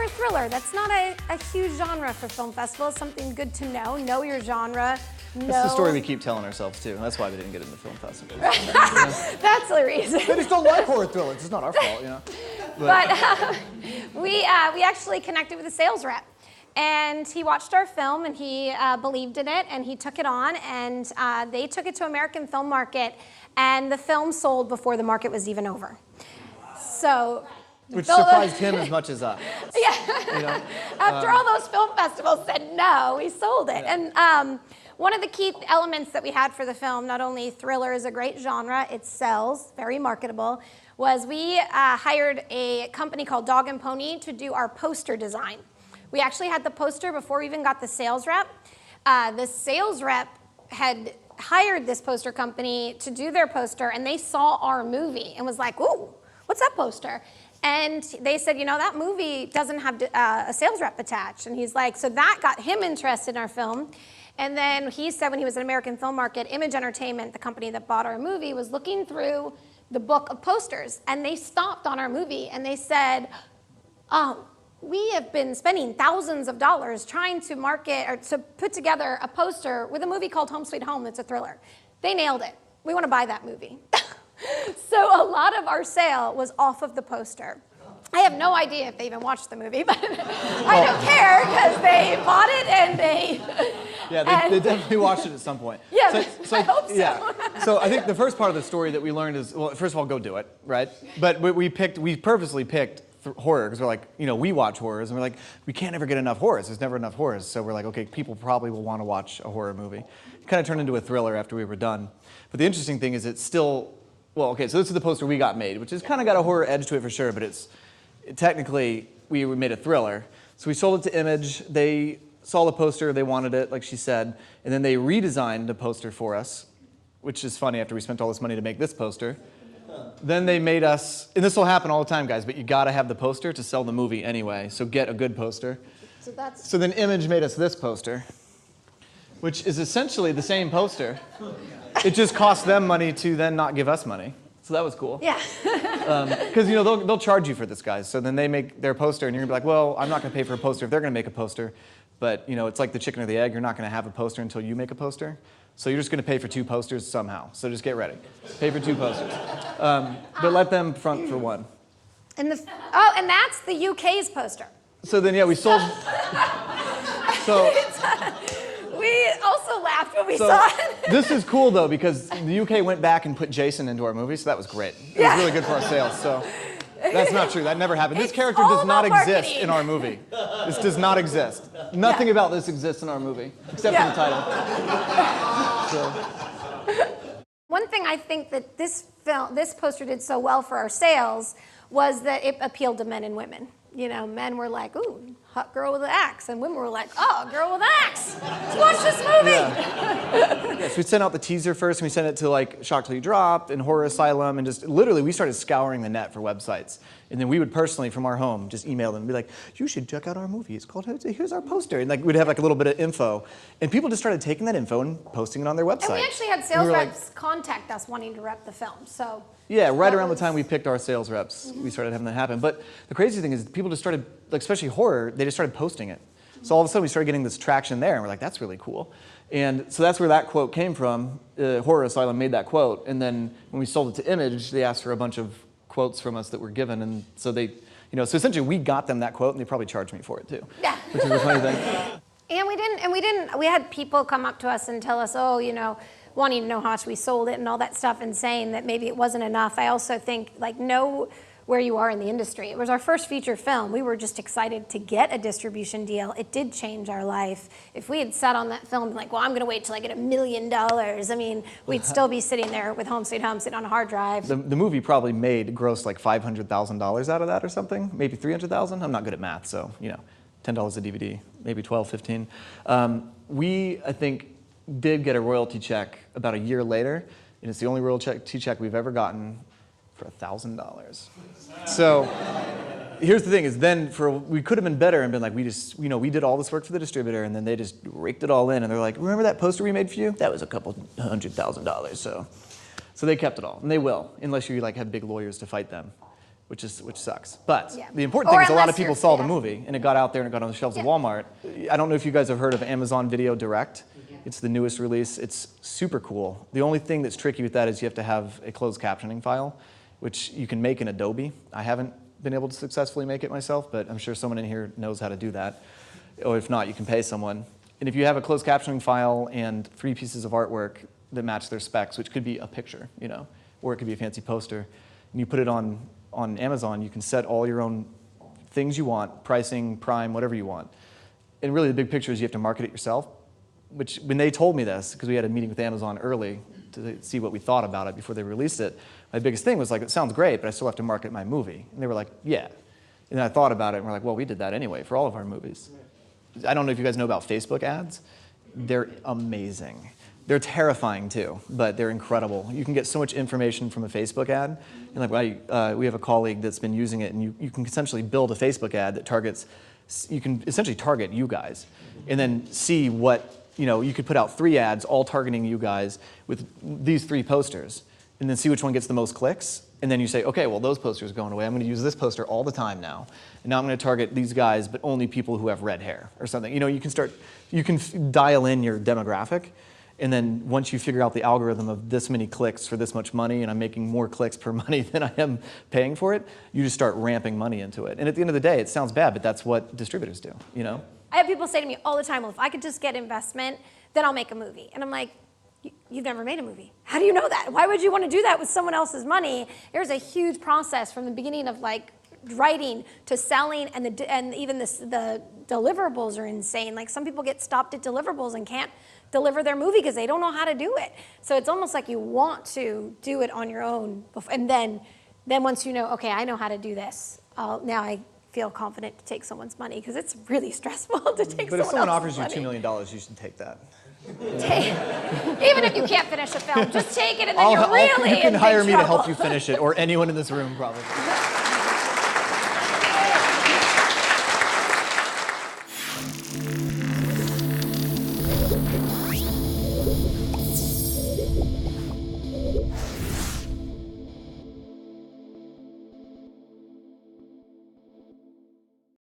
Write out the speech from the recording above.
a thriller. That's not a huge genre for film festivals. Something good to know. Know your genre. That's the story we keep telling ourselves too. That's why we didn't get into film festivals. That's the reason. They just don't like horror thrillers. It's not our fault, you know. But we actually connected with a sales rep. And he watched our film and he believed in it and he took it on and they took it to American Film Market and the film sold before the market was even over. So. Which surprised him as much as us. Yeah. You know? After all those film festivals said no, we sold it. Yeah. And one of the key elements that we had for the film, not only thriller is a great genre, it sells, very marketable, was we hired a company called Dog and Pony to do our poster design. We actually had the poster before we even got the sales rep. The sales rep had hired this poster company to do their poster, and they saw our movie and was like, ooh, what's that poster? And they said, you know, that movie doesn't have a sales rep attached. And he's like, so that got him interested in our film. And then he said when he was at American Film Market, Image Entertainment, the company that bought our movie, was looking through the book of posters. And they stopped on our movie and they said, oh, we have been spending thousands of dollars trying to market or to put together a poster with a movie called Home Sweet Home that's a thriller. They nailed it. We want to buy that movie. So a lot of our sale was off of the poster. I have no idea if they even watched the movie, but I don't care because they bought it and they... Yeah, they definitely watched it at some point. Yeah, I hope so. Yeah. So I think the first part of the story that we learned is, well, first of all, go do it, right? But we purposely picked horror because we're like, you know, we watch horrors and we're like, we can't ever get enough horrors. There's never enough horrors. So we're like, okay, people probably will want to watch a horror movie. It kind of turned into a thriller after we were done. But the interesting thing is it's still, well, okay, so this is the poster we got made, which has kind of got a horror edge to it for sure, but technically, we made a thriller. So we sold it to Image. They saw the poster, they wanted it, like she said, and then they redesigned the poster for us, which is funny after we spent all this money to make this poster. Then they made us, and this will happen all the time, guys, but you gotta have the poster to sell the movie anyway, so get a good poster. So then Image made us this poster, which is essentially the same poster. It just cost them money to then not give us money. So that was cool. Yeah. Because you know they'll charge you for this, guys. So then they make their poster, and you're gonna be like, well, I'm not gonna pay for a poster if they're gonna make a poster. But you know, it's like the chicken or the egg. You're not gonna have a poster until you make a poster. So you're just gonna pay for 2 posters somehow. So just get ready. Pay for 2 posters. But let them front for one. And and that's the UK's poster. So then, yeah, we sold. So. We also laughed when we saw it. This is cool though because the UK went back and put Jason into our movie, so that was great. It was really good for our sales. So that's not true. That never happened. This character does not exist in our movie. This does not exist. Nothing about this exists in our movie except for the title. So. One thing I think that this poster did so well for our sales was that it appealed to men and women. You know, men were like, ooh, hot girl with an axe. And women were like, oh, girl with an axe. Let's watch this movie. Yeah. Yes, we sent out the teaser first, and we sent it to like Shock Till You Drop and Horror Asylum, and just literally we started scouring the net for websites. And then we would personally, from our home, just email them and be like, you should check out our movie. It's called, here's our poster. And like we'd have like a little bit of info. And people just started taking that info and posting it on their website. And we actually had sales reps contact us wanting to rep the film. So. Yeah, right around the time we picked our sales reps, we started having that happen. But the crazy thing is people just started, like especially horror, they just started posting it. So all of a sudden we started getting this traction there, and we're like, that's really cool. And so that's where that quote came from. Horror Asylum made that quote, and then when we sold it to Image, they asked for a bunch of quotes from us that were given, and so they, you know, so essentially we got them that quote, and they probably charged me for it too. Yeah. Which is a funny thing. We had people come up to us and tell us, oh, you know, wanting to know how much we sold it and all that stuff and saying that maybe it wasn't enough. I also think, like, know where you are in the industry. It was our first feature film. We were just excited to get a distribution deal. It did change our life. If we had sat on that film and like, well, I'm gonna wait till I get $1 million, I mean, we'd still be sitting there with Home Sweet Home sitting on a hard drive. The movie probably grossed like $500,000 out of that or something, maybe $300,000. I'm not good at math, so, you know, $10 a DVD, maybe 12, 15. We, I think, did get a royalty check about a year later, and it's the only royalty check we've ever gotten for $1,000. So here's the thing: is then we could have been better and been like, we did all this work for the distributor, and then they just raked it all in, and they're like, remember that poster we made for you? That was a couple $100,000. So they kept it all, and they will, unless you like have big lawyers to fight them. which sucks. But Yeah. the important Or thing is a lot of unless people you're- saw yeah. the movie, and it got out there and it got on the shelves of Yeah. Walmart. I don't know if you guys have heard of Amazon Video Direct. It's the newest release. It's super cool. The only thing that's tricky with that is you have to have a closed captioning file, which you can make in Adobe. I haven't been able to successfully make it myself, but I'm sure someone in here knows how to do that. Or if not, you can pay someone. And if you have a closed captioning file and 3 pieces of artwork that match their specs, which could be a picture, or it could be a fancy poster, and you put it on Amazon, you can set all your own things you want, pricing, prime, whatever you want. And really the big picture is you have to market it yourself, which when they told me this, because we had a meeting with Amazon early to see what we thought about it before they released it, my biggest thing was like, it sounds great, but I still have to market my movie. And they were like, yeah. And then I thought about it, and we're like, well, we did that anyway for all of our movies. I don't know if you guys know about Facebook ads. They're amazing. They're terrifying too, but they're incredible. You can get so much information from a Facebook ad. And like we have a colleague that's been using it, and you can essentially build a Facebook ad that targets, you can essentially target you guys, and then see what, you could put out 3 ads all targeting you guys with these 3 posters, and then see which one gets the most clicks. And then you say, okay, well, those posters are going away. I'm going to use this poster all the time now. And now I'm going to target these guys, but only people who have red hair or something. You can dial in your demographic. And then once you figure out the algorithm of this many clicks for this much money, and I'm making more clicks per money than I am paying for it, you just start ramping money into it. And at the end of the day, it sounds bad, but that's what distributors do, I have people say to me all the time, well, if I could just get investment, then I'll make a movie. And I'm like, you've never made a movie. How do you know that? Why would you want to do that with someone else's money? There's a huge process from the beginning of like writing to selling, and even the deliverables are insane. Like some people get stopped at deliverables and can't deliver their movie because they don't know how to do it. So it's almost like you want to do it on your own, and then once you know, okay, I know how to do this, now I feel confident to take someone's money, because it's really stressful to take But if someone offers else's you money. $2 million, you should take that. Even if you can't finish a film, just take it, and then you're really you can in hire big me trouble. to help you finish it, or anyone in this room probably.